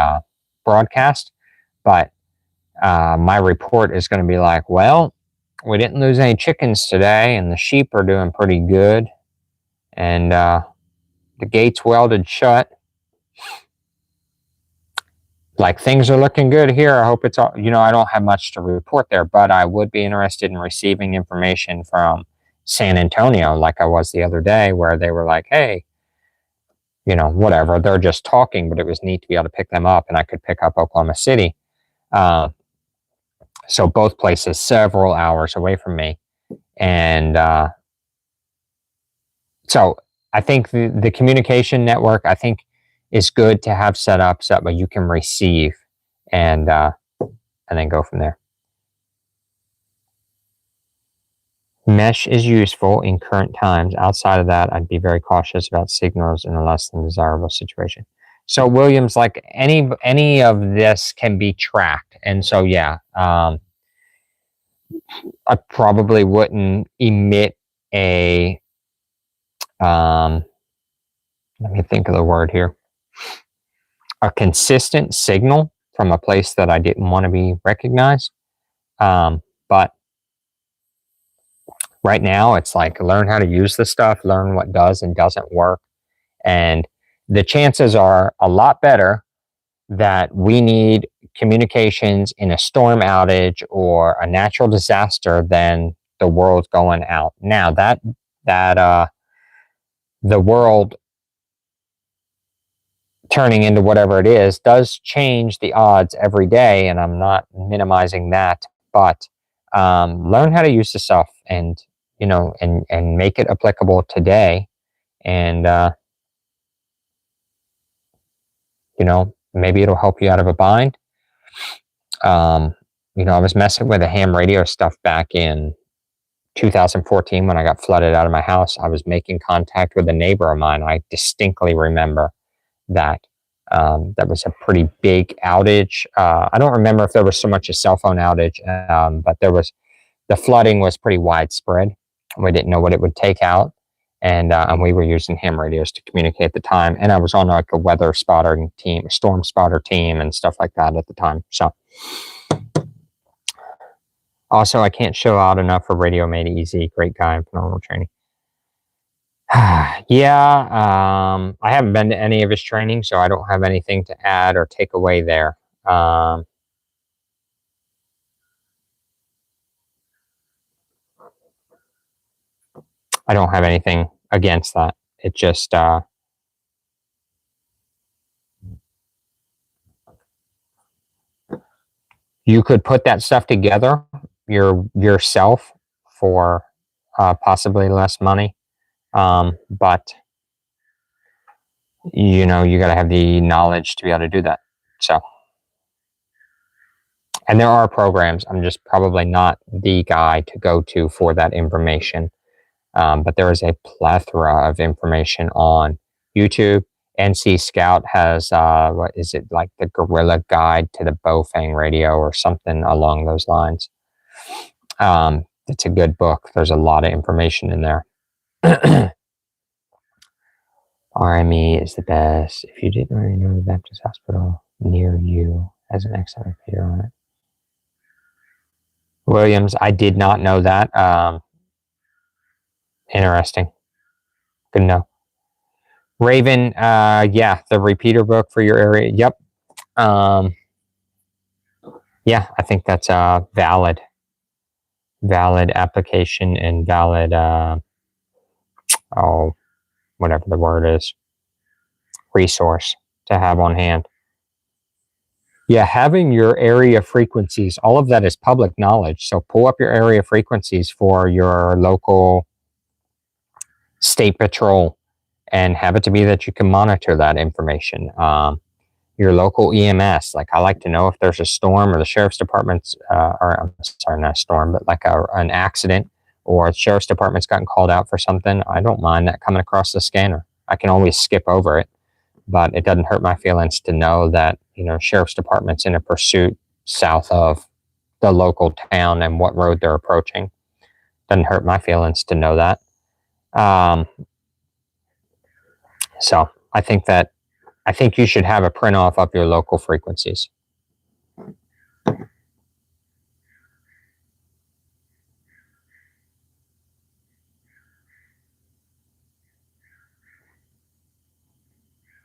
broadcast, but my report is going to be like, well, we didn't lose any chickens today, and the sheep are doing pretty good, and the gate's welded shut. Like, things are looking good here. I hope it's all, I don't have much to report there, but I would be interested in receiving information from San Antonio, like I was the other day, where they were like, hey, whatever, they're just talking, but it was neat to be able to pick them up, and I could pick up Oklahoma City. So both places several hours away from me. And so I think the communication network, I think, is good to have set up so that you can receive and then go from there. Mesh is useful in current times. Outside of that, I'd be very cautious about signals in a less than desirable situation. So Williams, like any of this can be tracked. And so, yeah, I probably wouldn't emit a, let me think of the word here, a consistent signal from a place that I didn't want to be recognized. But right now, it's like, learn how to use the stuff, learn what does and doesn't work. And the chances are a lot better that we need communications in a storm outage or a natural disaster than the world's going out. Now that the world turning into whatever it is does change the odds every day, and I'm not minimizing that, but learn how to use the stuff and and make it applicable today, and maybe it'll help you out of a bind. I was messing with the ham radio stuff back in 2014 when I got flooded out of my house. I was making contact with a neighbor of mine. I distinctly remember that. That was a pretty big outage. I don't remember if there was so much a cell phone outage, but the flooding was pretty widespread. We didn't know what it would take out. And we were using ham radios to communicate at the time. And I was on like a weather spotter team, a storm spotter team and stuff like that at the time. So also, I can't show out enough for Radio Made Easy. Great guy in phenomenal training. Yeah, I haven't been to any of his training, so I don't have anything to add or take away there. I don't have anything against that. It just you could put that stuff together yourself for possibly less money, but you got to have the knowledge to be able to do that. So, and there are programs. I'm just probably not the guy to go to for that information. But there is a plethora of information on YouTube. NC Scout has, what is it, like the Guerrilla Guide to the Bowfang Radio or something along those lines. It's a good book. There's a lot of information in there. RME is the best. If you didn't already know, the Baptist Hospital near you has an excellent repeater on it. Williams, I did not know that. Interesting. Good to know. Raven, yeah, the repeater book for your area. Yep. Yeah, I think that's a valid application and valid, whatever the word is, resource to have on hand. Yeah, having your area frequencies, all of that is public knowledge. So pull up your area frequencies for your local state patrol and have it to be that you can monitor that information. Your local EMS, like I like to know if there's a storm or the sheriff's department's, or I'm sorry, not a storm, but like an accident or the sheriff's department's gotten called out for something. I don't mind that coming across the scanner. I can always skip over it, but it doesn't hurt my feelings to know that, you know, sheriff's department's in a pursuit south of the local town and what road they're approaching. Doesn't hurt my feelings to know that. So I think you should have a print off of your local frequencies.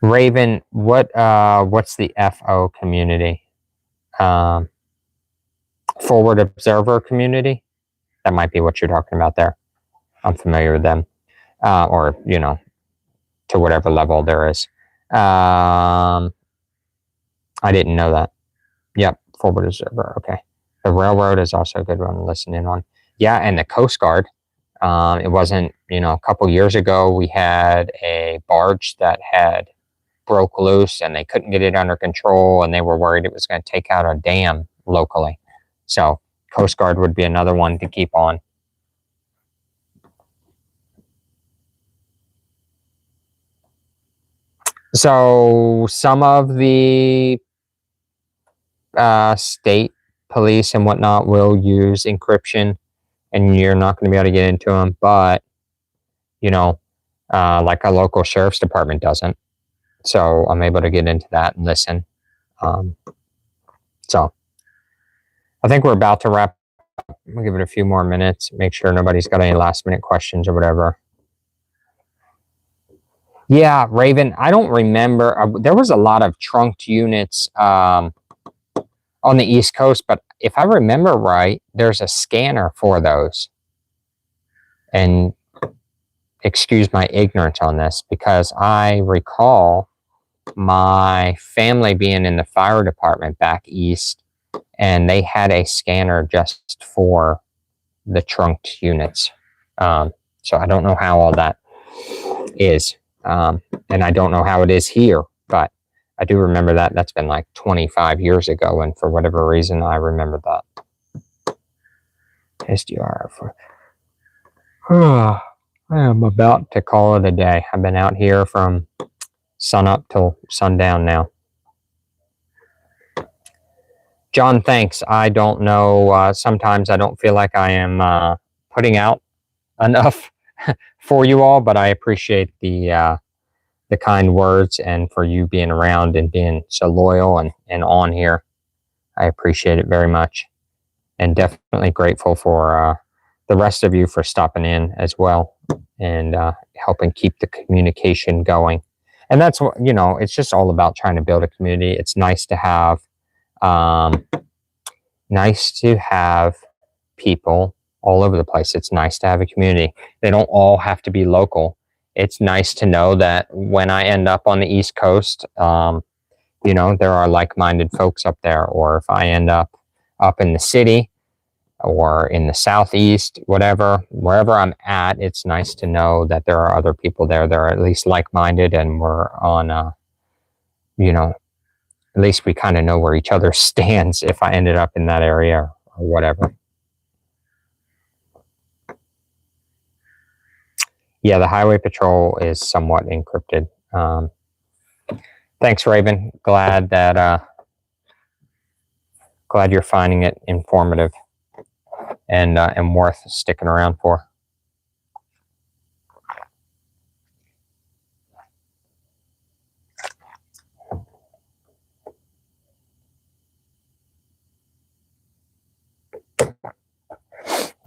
Raven, what's the FO community? Forward Observer community? That might be what you're talking about there. I'm familiar with them. Or, you know, to whatever level there is. I didn't know that. Yep, Forward Observer. Okay. The railroad is also a good one to listen in on. Yeah, and the Coast Guard. It wasn't, you know, a couple years ago, we had a barge that had broke loose and they couldn't get it under control and they were worried it was going to take out a dam locally. So Coast Guard would be another one to keep on. So some of the state police and whatnot will use encryption, and you're not going to be able to get into them, but, you know, like a local sheriff's department doesn't. So I'm able to get into that and listen. So I think we're about to wrap up. We'll give it a few more minutes, make sure nobody's got any last minute questions or whatever. Yeah, Raven, I don't remember. There was a lot of trunked units on the East Coast, but if I remember right, there's a scanner for those. And excuse my ignorance on this, because I recall my family being in the fire department back east, and they had a scanner just for the trunked units. So I don't know how all that is. And I don't know how it is here, but I do remember that. That's been like 25 years ago, and for whatever reason, I remember that. SDR for... I am about to call it a day. I've been out here from sun up till sundown now. John, thanks. I don't know. Sometimes I don't feel like I am putting out enough for you all, but I appreciate the kind words and for you being around and being so loyal and on here. I appreciate it very much, and definitely grateful for the rest of you for stopping in as well and helping keep the communication going. And that's what, you know, it's just all about trying to build a community. It's nice to have people all over the place. It's nice to have a community. They don't all have to be local. It's nice to know that when I end up on the East Coast, you know, there are like-minded folks up there. Or if I end up in the city or in the Southeast, whatever, wherever I'm at, it's nice to know that there are other people there that are at least like-minded, and we're on, you know, at least we kind of know where each other stands if I ended up in that area or whatever. Yeah, the highway patrol is somewhat encrypted. Thanks, Raven. Glad you're finding it informative and worth sticking around for.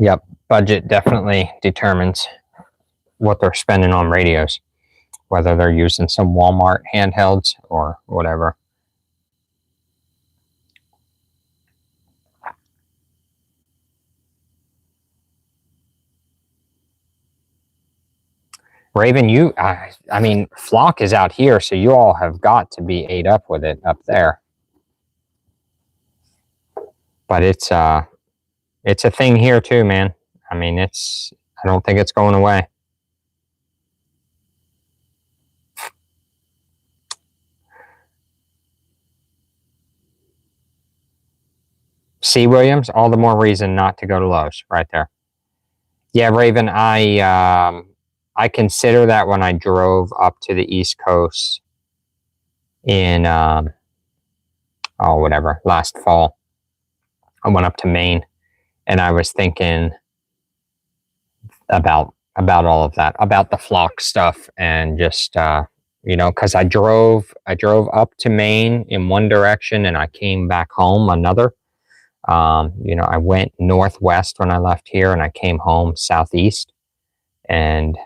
Yep, budget definitely determines what they're spending on radios, whether they're using some Walmart handhelds or whatever. Raven, I mean, Flock is out here, so you all have got to be ate up with it up there. But it's a thing here too, man. I mean, I don't think it's going away. See, Williams, all the more reason not to go to Lowe's right there. Yeah, Raven, I consider that when I drove up to the East Coast in, last fall. I went up to Maine, and I was thinking about all of that, about the flock stuff, and just, because I drove up to Maine in one direction, and I came back home another. I went northwest when I left here, and I came home southeast, and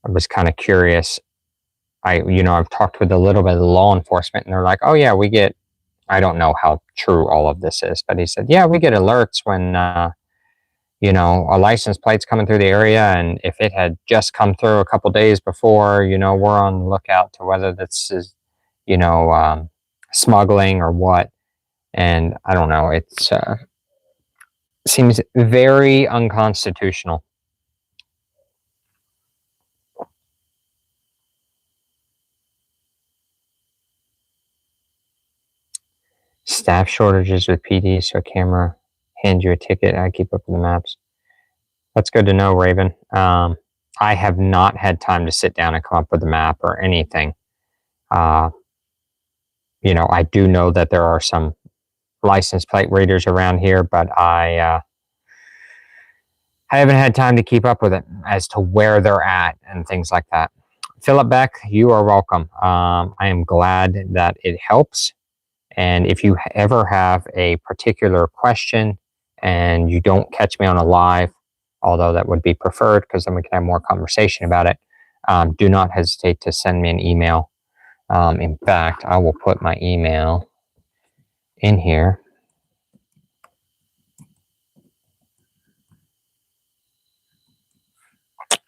I was kind of curious. I've talked with a little bit of the law enforcement, and they're like, oh yeah, we get, I don't know how true all of this is, but he said, yeah, we get alerts when, a license plate's coming through the area, and if it had just come through a couple days before, we're on the lookout to whether this is, smuggling or what. And I don't know, it seems very unconstitutional. Staff shortages with PD, so a camera hands you a ticket. I keep up with the maps. That's good to know, Raven. I have not had time to sit down and come up with a map or anything. I do know that there are some license plate readers around here, but I haven't had time to keep up with it as to where they're at and things like that. Philip Beck, you are welcome. I am glad that it helps. And if you ever have a particular question and you don't catch me on a live, although that would be preferred because then we can have more conversation about it, do not hesitate to send me an email. In fact, I will put my email in here.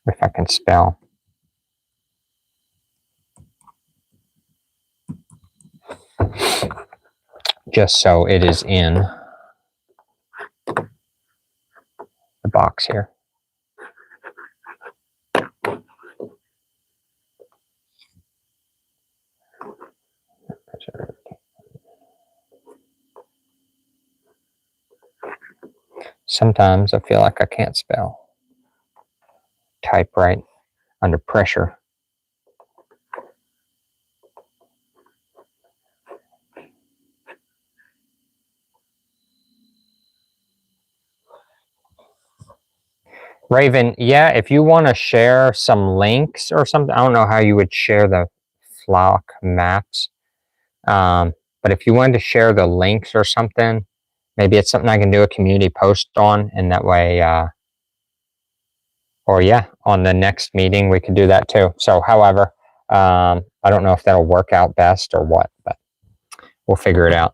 If I can spell. Just so it is in the box here. Sometimes I feel like I can't spell. Type right under pressure. Raven, yeah, if you want to share some links or something, I don't know how you would share the flock maps. But if you wanted to share the links or something, maybe it's something I can do a community post on, and that way, or yeah, on the next meeting, we could do that too. So however, I don't know if that'll work out best or what, but we'll figure it out.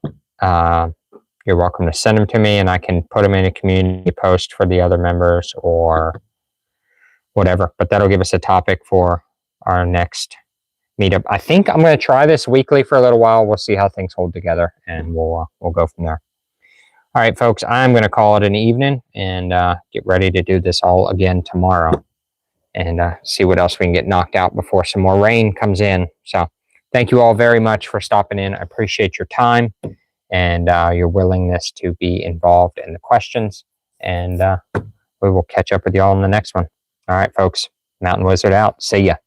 You're welcome to send them to me, and I can put them in a community post for the other members or whatever. But that'll give us a topic for our next meetup. I think I'm going to try this weekly for a little while. We'll see how things hold together, and we'll go from there. All right, folks, I'm going to call it an evening and get ready to do this all again tomorrow and see what else we can get knocked out before some more rain comes in. So thank you all very much for stopping in. I appreciate your time and your willingness to be involved in the questions. And we will catch up with you all in the next one. All right, folks, Mountain Wizard out. See ya.